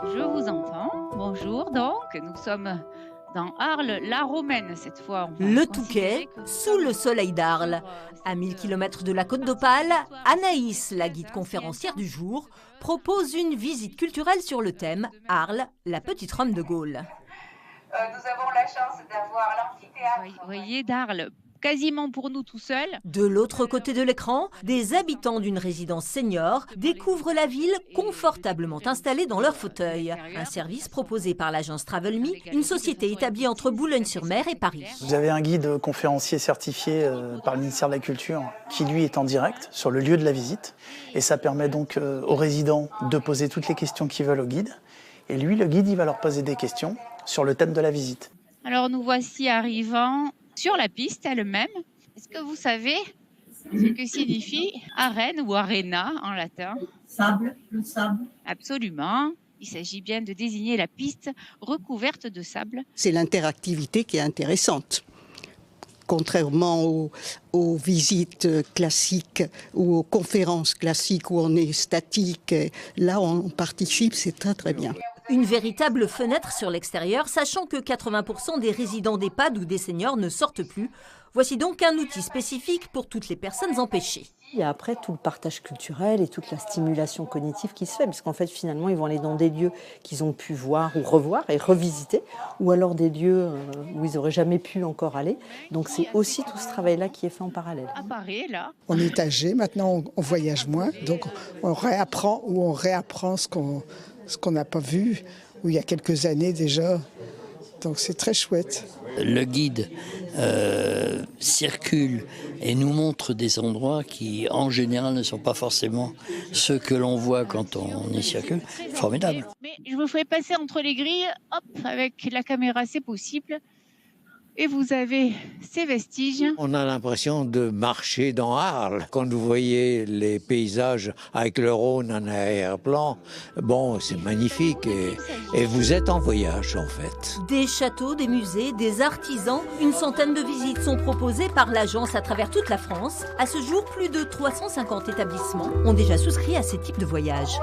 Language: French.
Je vous entends. Bonjour, donc, nous sommes dans Arles, la Romaine cette fois. Le Touquet, sous le soleil d'Arles. À 1000 km de la Côte d'Opale, Anaïs, la guide conférencière du jour, propose une visite culturelle sur le thème Arles, la petite Rome de Gaulle. Nous avons la chance d'avoir l'amphithéâtre. Vous voyez, d'Arles, quasiment pour nous tout seuls. De l'autre côté de l'écran, des habitants d'une résidence senior découvrent la ville confortablement installée dans leur fauteuil. Un service proposé par l'agence TravelMe, une société établie entre Boulogne-sur-Mer et Paris. Vous avez un guide conférencier certifié par le ministère de la Culture qui, lui, est en direct sur le lieu de la visite. Et ça permet donc aux résidents de poser toutes les questions qu'ils veulent au guide. Et lui, le guide, il va leur poser des questions sur le thème de la visite. Alors nous voici arrivant sur la piste elle-même. Est-ce que vous savez ce que signifie arène ou arena en latin? Sable, le sable. Absolument. Il s'agit bien de désigner la piste recouverte de sable. C'est l'interactivité qui est intéressante. Contrairement aux visites classiques ou aux conférences classiques où on est statique, là on participe, c'est très très bien. Une véritable fenêtre sur l'extérieur, sachant que 80% des résidents d'EHPAD ou des seniors ne sortent plus. Voici donc un outil spécifique pour toutes les personnes empêchées. Il y a après tout le partage culturel et toute la stimulation cognitive qui se fait, parce qu'en fait finalement ils vont aller dans des lieux qu'ils ont pu voir ou revoir et revisiter, ou alors des lieux où ils n'auraient jamais pu encore aller. Donc c'est aussi tout ce travail-là qui est fait en parallèle. À Paris, là. On est âgé, maintenant on voyage moins, donc on réapprend ce qu'on n'a pas vu, ou il y a quelques années déjà. Donc c'est très chouette. Le guide circule et nous montre des endroits qui, en général, ne sont pas forcément ceux que l'on voit quand on y circule. Formidable. Mais je vous ferai passer entre les grilles, hop, avec la caméra, c'est possible. Et vous avez ces vestiges. On a l'impression de marcher dans Arles. Quand vous voyez les paysages avec le Rhône en arrière-plan, bon, c'est magnifique et vous êtes en voyage en fait. Des châteaux, des musées, des artisans, une centaine de visites sont proposées par l'agence à travers toute la France. À ce jour, plus de 350 établissements ont déjà souscrit à ces types de voyages.